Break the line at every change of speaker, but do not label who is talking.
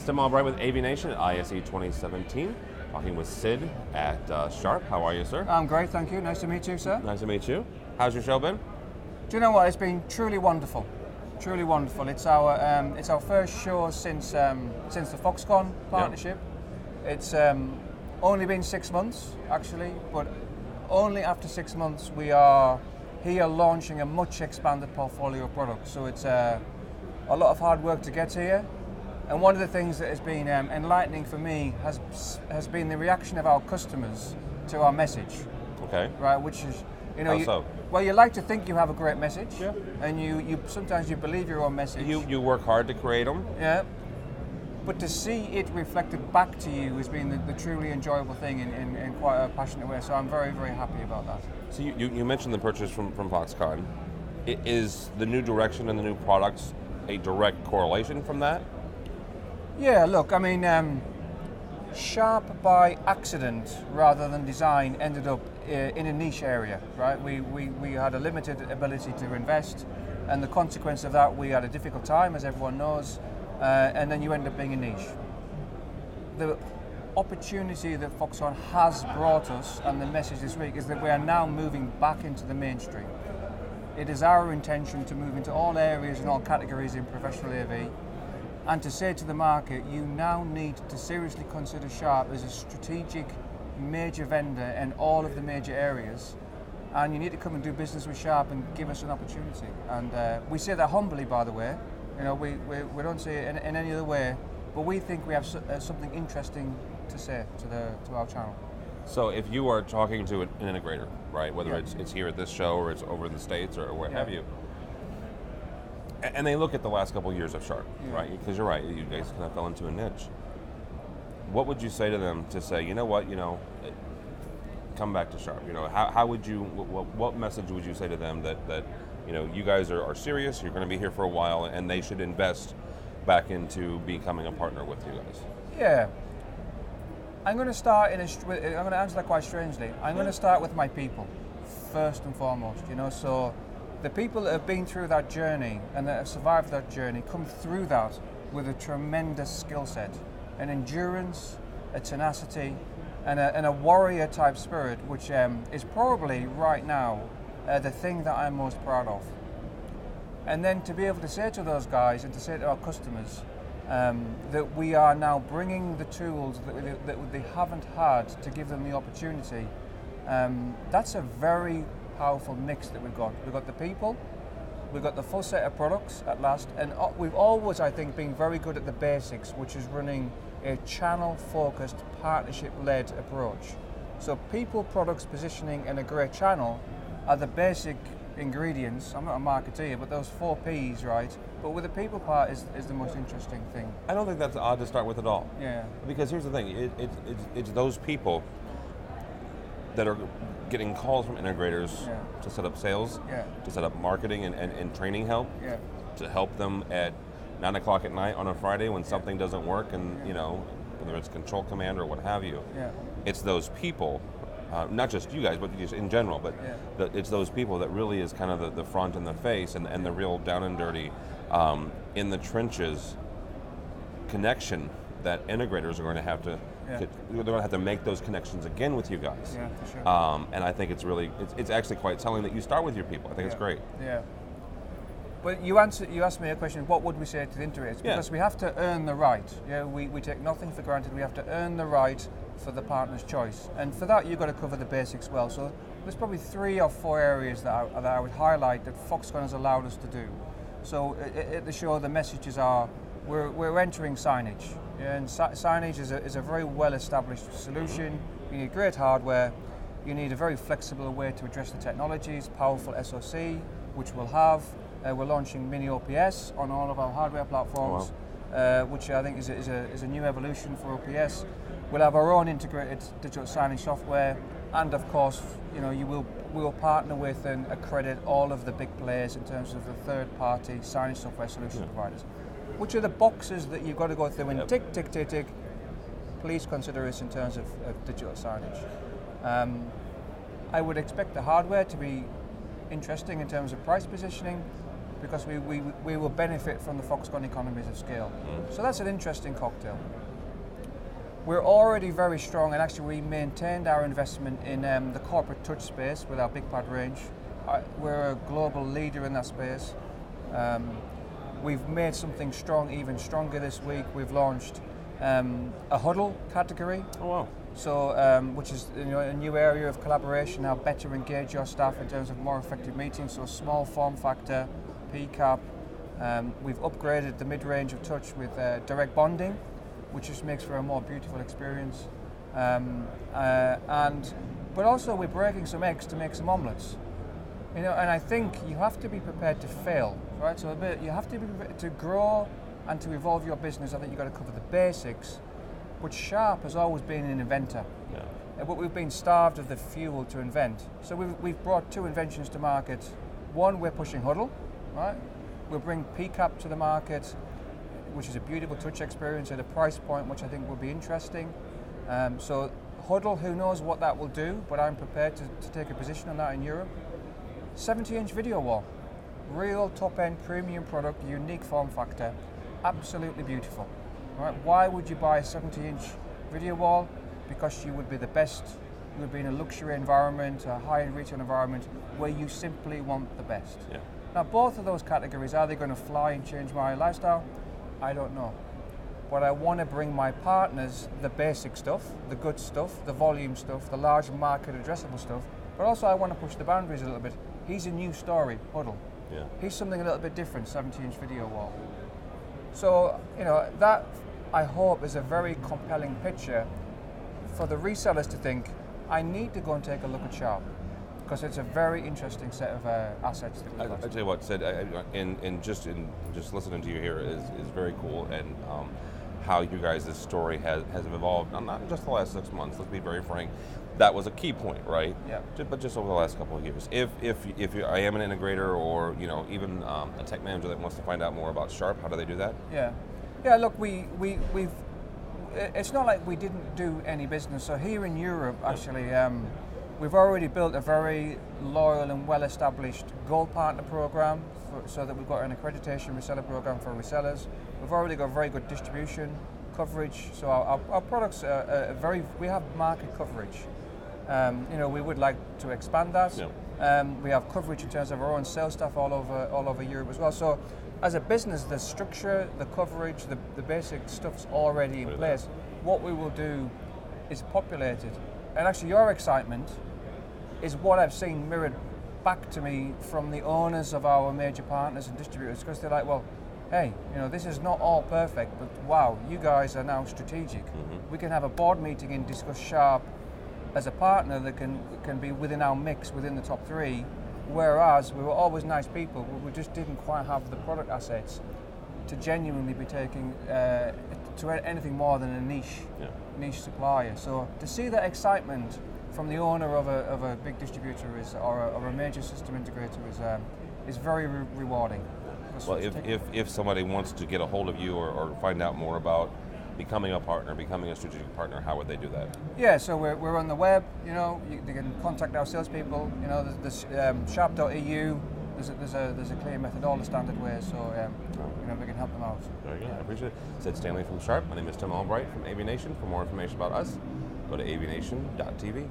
Tim Albright with AVNation at ISE 2017, talking with Sid at Sharp. How are you, sir?
I'm great, thank you. Nice to meet you, sir.
Nice to meet you. How's your show been?
Do you know what? It's been truly wonderful. Truly wonderful. It's our first show since the Foxconn partnership. Yep. It's only been 6 months, actually, but only after 6 months we are here launching a much expanded portfolio of products. So it's a lot of hard work to get here. And one of the things that has been enlightening for me has been the reaction of our customers to our message.
Okay.
Right, which is,
How so?
Well, you like to think you have a great message,
yeah.
And you sometimes you believe your own message.
You work hard to create them.
Yeah. But to see it reflected back to you has been the truly enjoyable thing in quite a passionate way. So I'm very, very happy about that.
So you mentioned the purchase from Foxconn. Is the new direction and the new products a direct correlation from that?
Yeah, look, I mean, Sharp by accident rather than design ended up in a niche area, right? We had a limited ability to invest, and the consequence of that, we had a difficult time, as everyone knows, and then you end up being a niche. The opportunity that Foxconn has brought us, and the message this week, is that we are now moving back into the mainstream. It is our intention to move into all areas and all categories in professional AV, and to say to the market, you now need to seriously consider Sharp as a strategic major vendor in all of the major areas, and you need to come and do business with Sharp and give us an opportunity. And we say that humbly, by the way. You know, we don't say it in any other way, but we think we have something interesting to say to our channel.
So if you are talking to an integrator, right, whether it's here at this show or it's over in the States or what have you, and they look at the last couple of years of Sharp, right? Because you're right, you guys kind of fell into a niche. What would you say to them to say, you know what, come back to Sharp? How would you? What message would you say to them that you guys are serious? You're going to be here for a while, and they should invest back into becoming a partner with you guys.
Yeah, I'm going to start I'm going to answer that quite strangely. I'm going to start with my people first and foremost. So. The people that have been through that journey and that have survived that journey come through that with a tremendous skill set, an endurance, a tenacity, and a warrior type spirit, which is probably right now the thing that I'm most proud of. And then to be able to say to those guys and to say to our customers that we are now bringing the tools that they haven't had to give them the opportunity, that's a very powerful mix that we've got. We've got the people, we've got the full set of products at last, and we've always, I think, been very good at the basics, which is running a channel-focused, partnership-led approach. So people, products, positioning, and a great channel are the basic ingredients. I'm not a marketeer, but those 4 Ps, right? But with the people part is the most interesting thing.
I don't think that's odd to start with at all.
Yeah.
Because here's the thing, it's those people that are getting calls from integrators to set up sales, to set up marketing and training help, to help them at 9 o'clock at night on a Friday when something doesn't work, and whether it's control command or what have you. It's those people, not just you guys, but just in general, but it's those people that really is kind of the front and the face and the real down and dirty, in the trenches connection that integrators are going to have to they're going to have to make those connections again with you guys.
Yeah, for sure.
And I think it's actually quite telling that you start with your people. I think it's great.
Yeah. But you asked me a question, what would we say to the integrators? Because we have to earn the right. We take nothing for granted. We have to earn the right for the partner's choice. And for that, you've got to cover the basics well. So there's probably 3 or 4 areas that I would highlight that Foxconn has allowed us to do. So at the show, the messages are, we're entering signage. And signage is a very well-established solution. You need great hardware. You need a very flexible way to address the technologies, powerful SoC, which we'll have. We're launching mini OPS on all of our hardware platforms, which I think is a new evolution for OPS. We'll have our own integrated digital signage software, and of course, we will partner with and accredit all of the big players in terms of the third-party signage software solution providers. Which are the boxes that you've got to go through and tick, tick, tick, tick. Please consider us in terms of digital signage. I would expect the hardware to be interesting in terms of price positioning. because we will benefit from the Foxconn economies of scale. So that's an interesting cocktail. We're already very strong, and actually we maintained our investment in the corporate touch space with our Big Pad range. We're a global leader in that space. We've made something strong, even stronger this week. We've launched a huddle category.
Oh wow!
So, which is a new area of collaboration, how better engage your staff in terms of more effective meetings. So, small form factor, PCAP. We've upgraded the mid-range of touch with direct bonding, which just makes for a more beautiful experience. But also we're breaking some eggs to make some omelets. And I think you have to be prepared to fail, right? So you have to be prepared to grow and to evolve your business. I think you've got to cover the basics. But Sharp has always been an inventor. Yeah. But we've been starved of the fuel to invent. So we've brought 2 inventions to market. One, we're pushing Huddle, right? We'll bring PCAP to the market, which is a beautiful touch experience at a price point which I think will be interesting. So Huddle, who knows what that will do, but I'm prepared to take a position on that in Europe. 70-inch video wall, real top-end premium product, unique form factor, absolutely beautiful. Right? Why would you buy a 70-inch video wall? Because you would be the best. You would be in a luxury environment, a high-end retail environment, where you simply want the best. Yeah. Now, both of those categories, are they going to fly and change my lifestyle? I don't know. But I want to bring my partners the basic stuff, the good stuff, the volume stuff, the large market addressable stuff. But also I want to push the boundaries a little bit. He's a new story, Huddle. Yeah. He's something a little bit different, 70-inch video wall. So, that I hope is a very compelling picture for the resellers to think, I need to go and take a look at Sharp, because it's a very interesting set of assets that we've got.
I tell you what, Sid, in just listening to you here is very cool, and how you guys' story has evolved, not just the last 6 months, let's be very frank. That was a key point, right? Yeah. But just over the last couple of years. If I am an integrator, or even a tech manager that wants to find out more about Sharp, how do they do that?
Yeah. Yeah, look, we've it's not like we didn't do any business. So here in Europe, actually, we've already built a very loyal and well-established gold partner program, so that we've got an accreditation reseller program for resellers. We've already got very good distribution coverage. So our products are we have market coverage. We would like to expand that. Yeah. We have coverage in terms of our own sales staff all over Europe as well. So as a business, the structure, the coverage, the basic stuff's already in place. What we will do is populate it. And actually your excitement is what I've seen mirrored back to me from the owners of our major partners and distributors, because they're like, well, hey, this is not all perfect, but wow, you guys are now strategic. Mm-hmm. We can have a board meeting and discuss Sharp as a partner that can be within our mix, within the top 3, whereas we were always nice people, but we just didn't quite have the product assets to genuinely be taking to anything more than a niche supplier. So to see that excitement from the owner of a big distributor or a major system integrator is very rewarding.
Well, if somebody wants to get a hold of you or find out more about becoming a partner, becoming a strategic partner, how would they do that?
Yeah, so we're on the web. They can contact our salespeople. There's sharp.eu. There's a clear method, all the standard ways. So we can help them out.
Very good. I appreciate it. Sid Stanley from Sharp. My name is Tim Albright from AVNation. For more information about us, go to avnation.tv.